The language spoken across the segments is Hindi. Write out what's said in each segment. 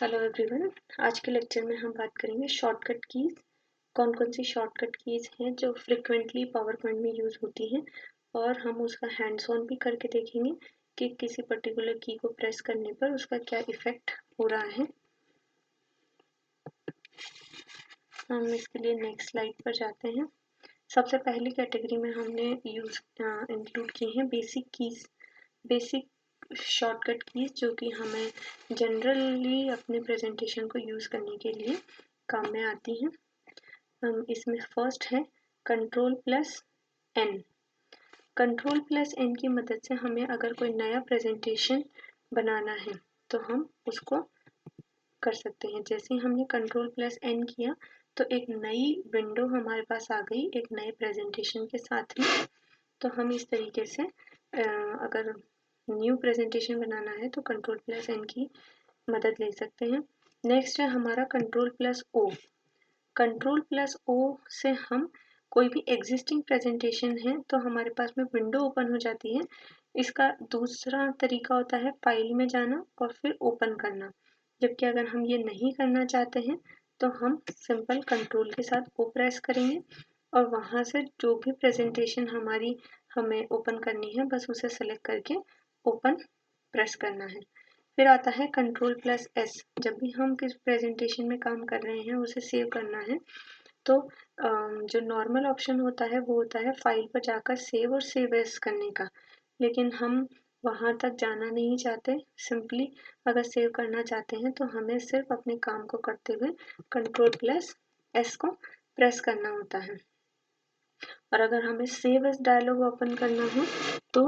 Hello everyone. आज के लेक्चर में हम बात करेंगे शॉर्टकट कीज। कौन कौन सी शॉर्टकट कीज हैं जो फ्रिक्वेंटली पावर पॉइंट में यूज़ होती हैं, और हम उसका हैंड्स ऑन भी करके देखेंगे कि किसी पर्टिकुलर की को प्रेस करने पर उसका क्या इफ़ेक्ट हो रहा है। हम इसके लिए नेक्स्ट स्लाइड पर जाते हैं। सबसे पहली कैटेगरी में हमने इंक्लूड की हैं basic keys, basic shortcut keys जो कि हमें जनरली अपने प्रेजेंटेशन को यूज़ करने के लिए काम में आती हैं। हम इसमें फर्स्ट है control plus N. Control plus N की मदद से हमें अगर कोई नया प्रेजेंटेशन बनाना है तो हम उसको कर सकते हैं। जैसे ही हमने कंट्रोल प्लस एन किया तो एक नई विंडो हमारे पास आ गई एक नए प्रेजेंटेशन के साथ में। तो हम इस तरीके से अगर न्यू प्रेजेंटेशन बनाना है तो कंट्रोल प्लस एन की मदद ले सकते हैं। नेक्स्ट है हमारा control plus O. Control plus O से हम कोई भी एग्जिस्टिंग प्रेजेंटेशन है तो हमारे पास में विंडो ओपन हो जाती है। इसका दूसरा तरीका होता है फाइल में जाना और फिर ओपन करना, जबकि अगर हम ये नहीं करना चाहते हैं तो हम सिंपल कंट्रोल के साथ ओ प्रेस करेंगे और वहाँ से जो भी प्रेजेंटेशन हमें ओपन करनी है बस उसे सेलेक्ट करके ओपन प्रेस करना है। फिर आता है कंट्रोल प्लस एस। जब भी हम किस प्रेजेंटेशन में काम कर रहे हैं उसे सेव करना है तो जो नॉर्मल ऑप्शन होता है वो होता है फाइल पर जाकर सेव और सेव एस करने का, लेकिन हम वहाँ तक जाना नहीं चाहते। सिंपली अगर सेव करना चाहते हैं तो हमें सिर्फ अपने काम को करते हुए कंट्रोल प्लस एस को प्रेस करना होता है। और अगर हमें सेव एस डायलॉग ओपन करना हो तो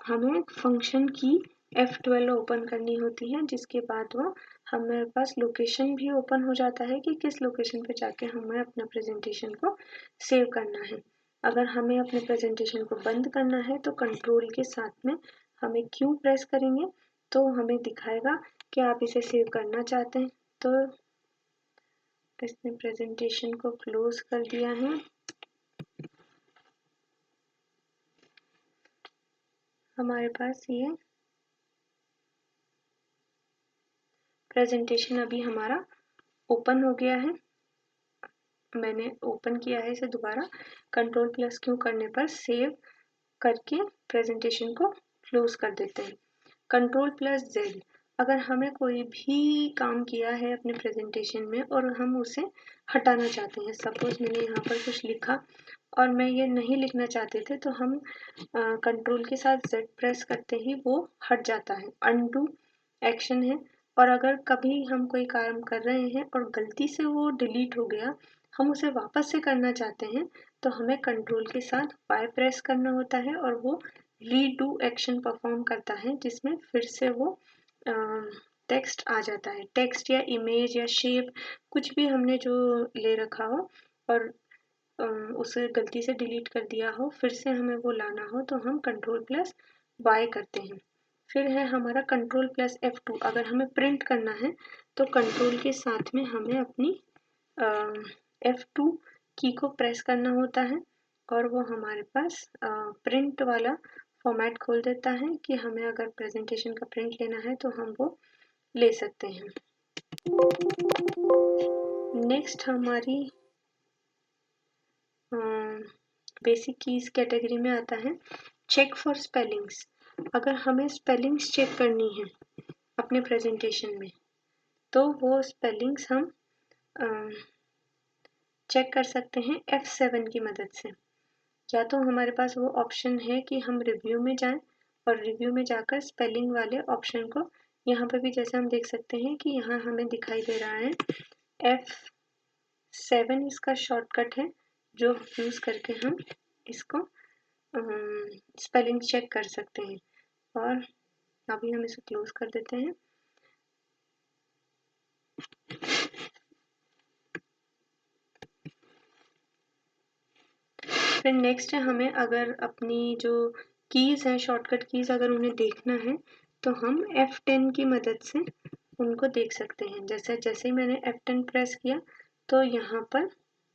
हमें फंक्शन की F12 ओपन करनी होती है, जिसके बाद वो हमारे पास लोकेशन भी ओपन हो जाता है कि किस लोकेशन पे जाके हमें अपना प्रेजेंटेशन को सेव करना है। अगर हमें अपने प्रेजेंटेशन को बंद करना है तो कंट्रोल के साथ में हमें क्यू प्रेस करेंगे तो हमें दिखाएगा कि आप इसे सेव करना चाहते हैं। तो इसने प्रेजेंटेशन को क्लोज कर दिया है। हमारे पास ये प्रेजेंटेशन अभी हमारा ओपन हो गया है। मैंने ओपन किया है इसे दोबारा। कंट्रोल प्लस क्यू करने पर सेव करके प्रेजेंटेशन को क्लोज कर देते हैं। Control plus Z. अगर हमें कोई भी काम किया है अपने प्रेजेंटेशन में और हम उसे हटाना चाहते हैं, सपोज मैंने यहाँ पर कुछ लिखा और मैं ये नहीं लिखना चाहते थे तो हम कंट्रोल के साथ जेड प्रेस करते ही वो हट जाता है। अनडू एक्शन है। और अगर कभी हम कोई काम कर रहे हैं और गलती से वो डिलीट हो गया, हम उसे वापस से करना चाहते हैं तो हमें कंट्रोल के साथ वाई प्रेस करना होता है और वो रीडू एक्शन परफॉर्म करता है, जिसमें फिर से वो टेक्स्ट आ जाता है। टेक्स्ट या इमेज या शेप कुछ भी हमने जो ले रखा हो और उसे गलती से डिलीट कर दिया हो, फिर से हमें वो लाना हो तो हम कंट्रोल प्लस वाई करते हैं। फिर है हमारा कंट्रोल प्लस F2। अगर हमें प्रिंट करना है तो कंट्रोल के साथ में हमें अपनी F2 की को प्रेस करना होता है और वो हमारे पास प्रिंट वाला फॉर्मेट खोल देता है कि हमें अगर प्रेजेंटेशन का प्रिंट लेना है तो हम वो ले सकते हैं। नेक्स्ट हमारी बेसिक कीज कैटेगरी में आता है चेक फॉर स्पेलिंग्स। अगर हमें स्पेलिंग्स चेक करनी है अपने प्रेजेंटेशन में तो वो स्पेलिंग्स हम चेक कर सकते हैं F7 की मदद से। या तो हमारे पास वो ऑप्शन है कि हम रिव्यू में जाएं और रिव्यू में जाकर स्पेलिंग वाले ऑप्शन को, यहाँ पर भी जैसे हम देख सकते हैं कि यहाँ हमें दिखाई दे रहा है F7 इसका शॉर्टकट है जो यूज़ करके हम इसको स्पेलिंग चेक कर सकते हैं। और अभी हम इसे क्लोज कर देते हैं। फिर नेक्स्ट है हमें अगर अपनी जो कीज़ हैं शॉर्टकट कीज़ अगर उन्हें देखना है तो हम F10 की मदद से उनको देख सकते हैं। जैसे जैसे ही मैंने F10 प्रेस किया तो यहाँ पर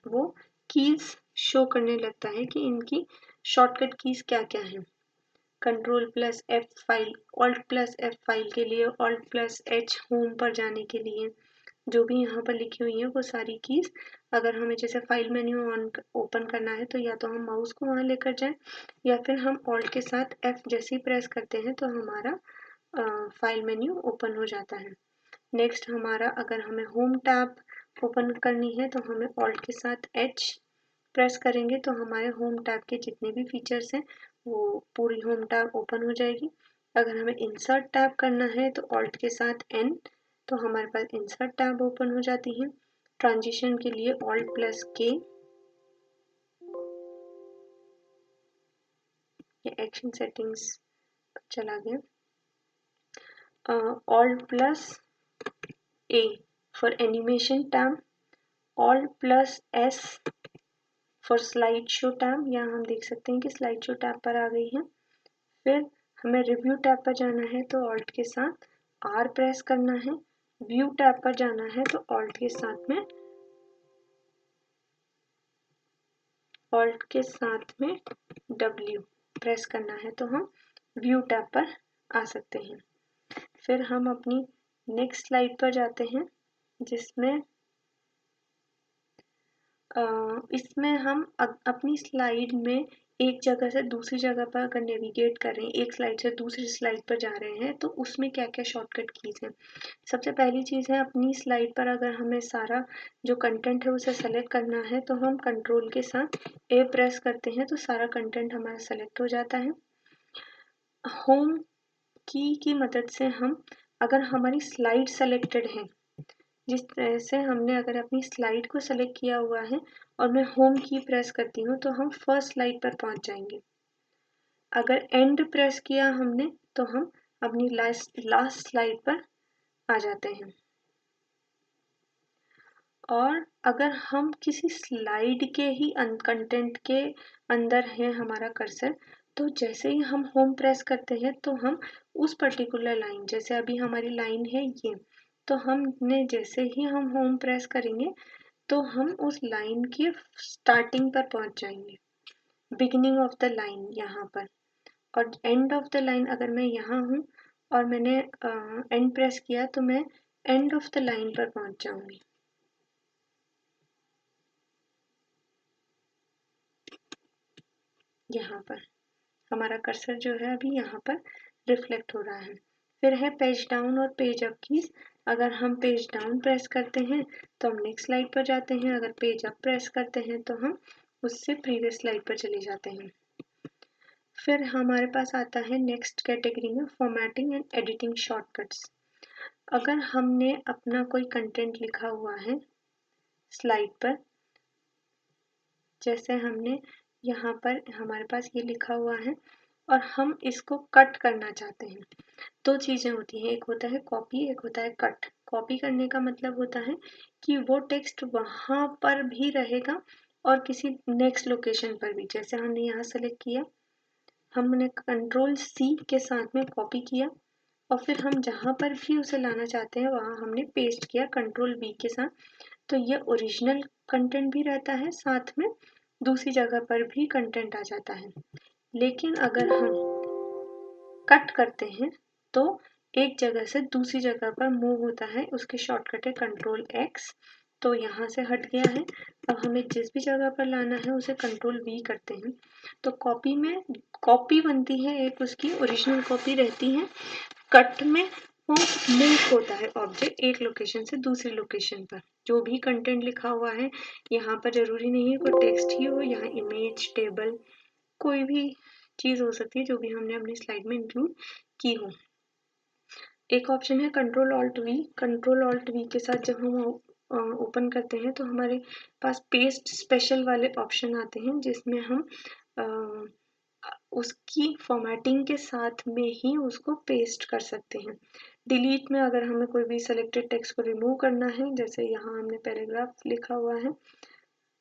वो कीज़ शो करने लगता है कि इनकी शॉर्टकट कीज़ क्या क्या हैं। Control plus F file, alt plus F file के लिए, ऑल्ट प्लस एच होम पर जाने के लिए, जो भी यहाँ पर लिखी हुई है वो सारी कीज अगर हमें जैसे फाइल मेन्यू ऑन ओपन करना है तो या तो हम माउस को वहाँ लेकर जाएं या फिर हम ऑल्ट के साथ एफ जैसे ही प्रेस करते हैं तो हमारा फाइल मेन्यू ओपन हो जाता है। नेक्स्ट हमारा अगर हमें होम टैब ओपन करनी है तो हमें ऑल्ट के साथ एच प्रेस करेंगे तो हमारे होम टैब के जितने भी फीचर्स हैं वो पूरी होम टैब ओपन हो जाएगी। अगर हमें इंसर्ट टैब करना है तो ऑल्ट के साथ एन तो हमारे पास इंसर्ट टैब ओपन हो जाती है। ट्रांजिशन के लिए ऑल्ट प्लस के, ये एक्शन सेटिंग्स चला गया, alt plus A for animation tab, alt plus S for slide show tab, यहाँ हम देख सकते हैं कि स्लाइड शो टैब पर आ गई है। फिर हमें रिव्यू टैब पर जाना है तो ऑल्ट के साथ आर प्रेस करना है, व्यू टैब पर जाना है तो ऑल्ट के साथ में W प्रेस करना है तो हम व्यू टैब पर आ सकते हैं। फिर हम अपनी नेक्स्ट स्लाइड पर जाते हैं जिसमें इसमें हम अपनी स्लाइड में एक जगह से दूसरी जगह पर अगर नेविगेट कर रहे हैं, एक स्लाइड से दूसरी स्लाइड पर जा रहे हैं तो उसमें क्या क्या शॉर्टकट कीज हैं। सबसे पहली चीज़ है अपनी स्लाइड पर अगर हमें सारा जो कंटेंट है उसे सेलेक्ट करना है तो हम कंट्रोल के साथ ए प्रेस करते हैं तो सारा कंटेंट हमारा सेलेक्ट हो जाता है। होम की मदद से हम अगर हमारी स्लाइड सेलेक्टेड है, जिस तरह से हमने अगर अपनी स्लाइड को सेलेक्ट किया हुआ है और मैं होम की प्रेस करती हूँ तो हम फर्स्ट स्लाइड पर पहुंच जाएंगे। अगर एंड प्रेस किया हमने तो हम अपनी लास्ट स्लाइड पर आ जाते हैं। और अगर हम किसी स्लाइड के ही कंटेंट के अंदर है हमारा कर्सर तो जैसे ही हम होम प्रेस करते हैं तो हम उस पर्टिकुलर लाइन, जैसे अभी हमारी लाइन है ये, तो हमने जैसे ही हम होम प्रेस करेंगे तो हम उस लाइन की स्टार्टिंग पर पहुंच जाएंगे, बिगिनिंग ऑफ द लाइन यहाँ पर। और एंड ऑफ द लाइन अगर मैं यहाँ हूँ और मैंने एंड प्रेस किया तो मैं एंड ऑफ द लाइन पर पहुंच जाऊंगी। यहाँ पर हमारा कर्सर जो है अभी यहाँ पर रिफ्लेक्ट हो रहा है। फिर है पेज डाउन और पेज अप कीज। अगर हम पेज डाउन प्रेस करते हैं तो हम नेक्स्ट स्लाइड पर जाते हैं, अगर पेज अप प्रेस करते हैं तो हम उससे प्रीवियस स्लाइड पर चले जाते हैं। फिर हमारे पास आता है नेक्स्ट कैटेगरी में फॉर्मेटिंग एंड एडिटिंग शॉर्टकट्स। अगर हमने अपना कोई कंटेंट लिखा हुआ है स्लाइड पर, जैसे हमने यहाँ पर हमारे पास ये लिखा हुआ है और हम इसको कट करना चाहते हैं, दो चीज़ें होती हैं, एक होता है कॉपी, एक होता है कट। कॉपी करने का मतलब होता है कि वो टेक्स्ट वहाँ पर भी रहेगा और किसी नेक्स्ट लोकेशन पर भी। जैसे हमने यहाँ सेलेक्ट किया, हमने कंट्रोल C के साथ में कॉपी किया और फिर हम जहाँ पर भी उसे लाना चाहते हैं वहाँ हमने पेस्ट किया कंट्रोल V के साथ, तो ये ओरिजिनल कंटेंट भी रहता है, साथ में दूसरी जगह पर भी कंटेंट आ जाता है। लेकिन अगर हम कट करते हैं तो एक जगह से दूसरी जगह पर मूव होता है, उसकी शॉर्टकट है कंट्रोल X, तो यहाँ से हट गया है। अब हमें जिस भी जगह पर लाना है उसे कंट्रोल V करते हैं तो कॉपी में कॉपी बनती है, एक उसकी ओरिजिनल कॉपी रहती है। कट में वो मूव होता है ऑब्जेक्ट एक लोकेशन से दूसरी लोकेशन पर। जो भी कंटेंट लिखा हुआ है यहाँ पर जरूरी नहीं है कोई टेक्स्ट ही हो, यहाँ इमेज, टेबल, कोई भी चीज़ हो सकती है जो भी हमने अपनी स्लाइड में इंक्लूड की हो। एक ऑप्शन है control alt we. Control alt we के साथ जब हम ओपन करते हैं तो हमारे पास पेस्ट स्पेशल वाले ऑप्शन आते हैं जिसमें हम उसकी फॉर्मेटिंग के साथ में ही उसको पेस्ट कर सकते हैं। डिलीट में अगर हमें कोई भी सेलेक्टेड टेक्स्ट को रिमूव करना है, जैसे यहाँ हमने पैराग्राफ लिखा हुआ है,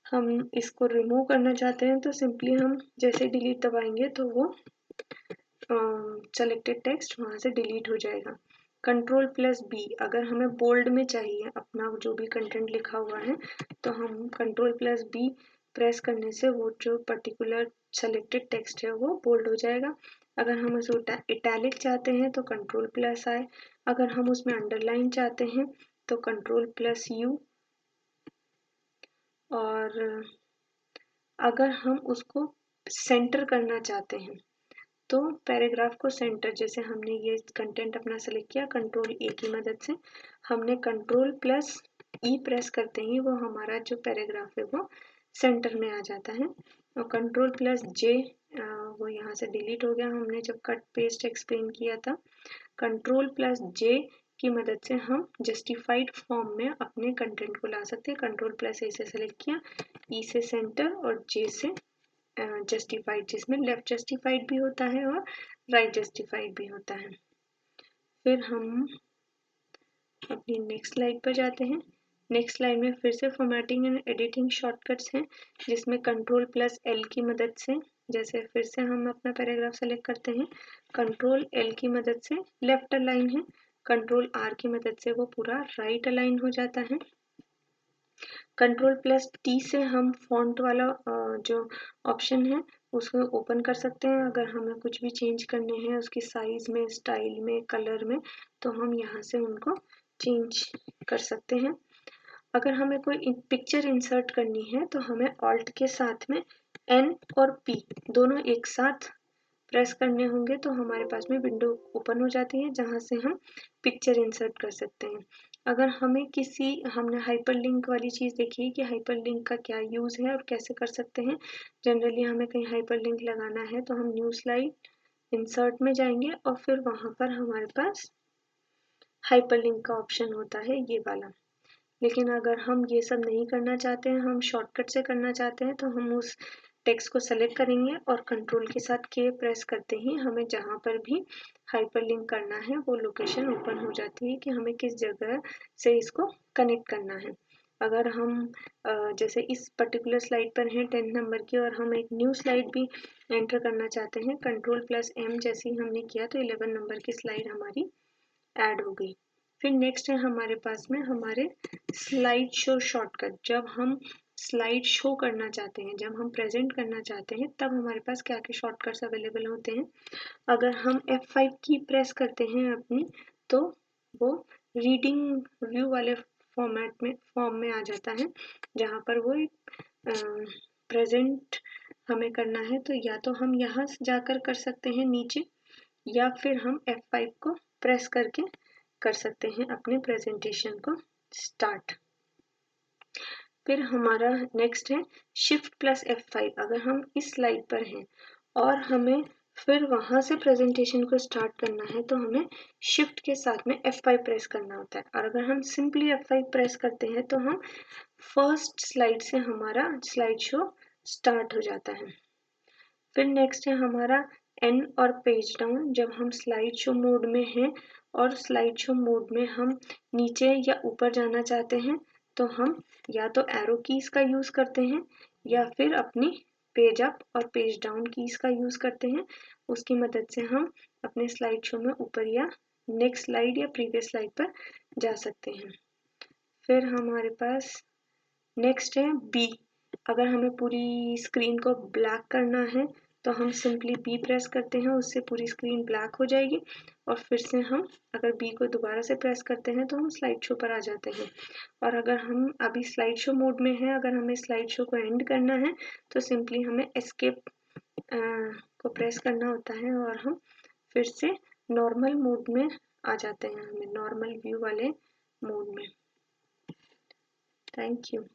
हम इसको रिमूव करना चाहते हैं तो सिंपली हम जैसे डिलीट दबाएंगे तो वो सेलेक्टेड टेक्स्ट वहाँ से डिलीट हो जाएगा। कंट्रोल प्लस B, अगर हमें बोल्ड में चाहिए अपना जो भी कंटेंट लिखा हुआ है तो हम कंट्रोल प्लस B प्रेस करने से वो जो पर्टिकुलर सेलेक्टेड टेक्स्ट है वो बोल्ड हो जाएगा। अगर हम उसको इटैलिक चाहते हैं तो कंट्रोल प्लस आई, अगर हम उसमें अंडरलाइन चाहते हैं तो कंट्रोल प्लस यू, और अगर हम उसको सेंटर करना चाहते हैं तो पैराग्राफ को सेंटर, जैसे हमने ये कंटेंट अपना सेलेक्ट किया कंट्रोल ए की मदद से, हमने कंट्रोल प्लस ई प्रेस करते ही वो हमारा जो पैराग्राफ है वो सेंटर में आ जाता है। और कंट्रोल प्लस जे, वो यहाँ से डिलीट हो गया, हमने जब कट पेस्ट एक्सप्लेन किया था। कंट्रोल प्लस जे की मदद से हम जस्टिफाइड फॉर्म में अपने कंटेंट को ला सकते हैं। कंट्रोल प्लस ए से सेलेक्ट किया, ई से सेंटर और जे से जस्टिफाइड, जिसमें लेफ्ट जस्टिफाइड भी होता है और राइट जस्टिफाइड भी होता है। फिर हम अपनी नेक्स्ट स्लाइड पर जाते हैं। नेक्स्ट स्लाइड में फिर से फॉर्मेटिंग एंड एडिटिंग शॉर्टकट्स हैं, जिसमें कंट्रोल प्लस एल की मदद से, जैसे फिर से हम अपना पैराग्राफ सेलेक्ट करते हैं, कंट्रोल एल की मदद से लेफ्ट अलाइन है, कंट्रोल आर की मदद से वो पूरा राइट अलाइन हो जाता है। कंट्रोल प्लस टी से हम फॉन्ट वाला जो ऑप्शन है उसको ओपन कर सकते हैं। अगर हमें कुछ भी चेंज करने हैं उसकी साइज में, स्टाइल में, कलर में, तो हम यहाँ से उनको चेंज कर सकते हैं। अगर हमें कोई पिक्चर इंसर्ट करनी है तो हमें ऑल्ट के साथ में एन और पी दोनों एक साथ प्रेस करने होंगे, तो हमारे पास में विंडो ओपन हो जाती है जहाँ से हम पिक्चर इंसर्ट कर सकते हैं। अगर हमें हमने हाइपरलिंक वाली चीज़ देखी है कि हाइपरलिंक का क्या यूज़ है और कैसे कर सकते हैं। जनरली हमें कहीं हाइपरलिंक लगाना है तो हम न्यू स्लाइड इंसर्ट में जाएंगे और फिर वहाँ पर हमारे पास हाइपरलिंक का ऑप्शन होता है ये वाला। लेकिन अगर हम ये सब नहीं करना चाहते हैं, हम शॉर्टकट से करना चाहते हैं, तो हम उस टेक्स्ट को सेलेक्ट करेंगे और कंट्रोल के साथ के प्रेस करते ही हमें जहाँ पर भी हाइपरलिंक करना है वो लोकेशन ओपन हो जाती है कि हमें किस जगह से इसको कनेक्ट करना है। अगर हम जैसे इस पर्टिकुलर स्लाइड पर हैं 10 नंबर की और हम एक न्यू स्लाइड भी एंटर करना चाहते हैं, कंट्रोल प्लस एम जैसे ही हमने किया तो 11 नंबर की स्लाइड हमारी ऐड हो गई। फिर नेक्स्ट है हमारे पास में हमारे स्लाइड शो शॉर्टकट। जब हम स्लाइड शो करना चाहते हैं, जब हम प्रेजेंट करना चाहते हैं, तब हमारे पास क्या क्या शॉर्टकट्स अवेलेबल होते हैं। अगर हम F5 की प्रेस करते हैं अपनी, तो वो रीडिंग व्यू वाले फॉर्म में आ जाता है, जहाँ पर वो प्रेजेंट हमें करना है तो या तो हम यहाँ जाकर कर सकते हैं नीचे, या फिर हम F5 को प्रेस करके कर सकते हैं अपने प्रेजेंटेशन को स्टार्ट। फिर हमारा नेक्स्ट है शिफ्ट प्लस F5। अगर हम इस स्लाइड पर हैं और हमें फिर वहां से प्रेजेंटेशन को स्टार्ट करना है तो हमें शिफ्ट के साथ में F5 प्रेस करना होता है। और अगर हम सिंपली F5 प्रेस करते हैं तो हम फर्स्ट स्लाइड से हमारा स्लाइड शो स्टार्ट हो जाता है। फिर नेक्स्ट है हमारा एन और पेज डाउन। जब हम स्लाइड शो मोड में हैं और स्लाइड शो मोड में हम नीचे या ऊपर जाना चाहते हैं तो हम या तो एरो कीज का यूज करते हैं या फिर अपनी पेज अप और पेज डाउन कीज का यूज करते हैं। उसकी मदद से हम अपने स्लाइड शो में ऊपर या नेक्स्ट स्लाइड या प्रीवियस स्लाइड पर जा सकते हैं। फिर हमारे पास नेक्स्ट है बी। अगर हमें पूरी स्क्रीन को ब्लैक करना है तो हम सिंपली बी प्रेस करते हैं, उससे पूरी स्क्रीन ब्लैक हो जाएगी। और फिर से हम अगर बी को दोबारा से प्रेस करते हैं तो हम स्लाइड शो पर आ जाते हैं। और अगर हम अभी स्लाइड शो मोड में हैं, अगर हमें स्लाइड शो को एंड करना है तो सिंपली हमें एस्केप को प्रेस करना होता है और हम फिर से नॉर्मल मोड में आ जाते हैं, हमें नॉर्मल व्यू वाले मोड में। Thank you.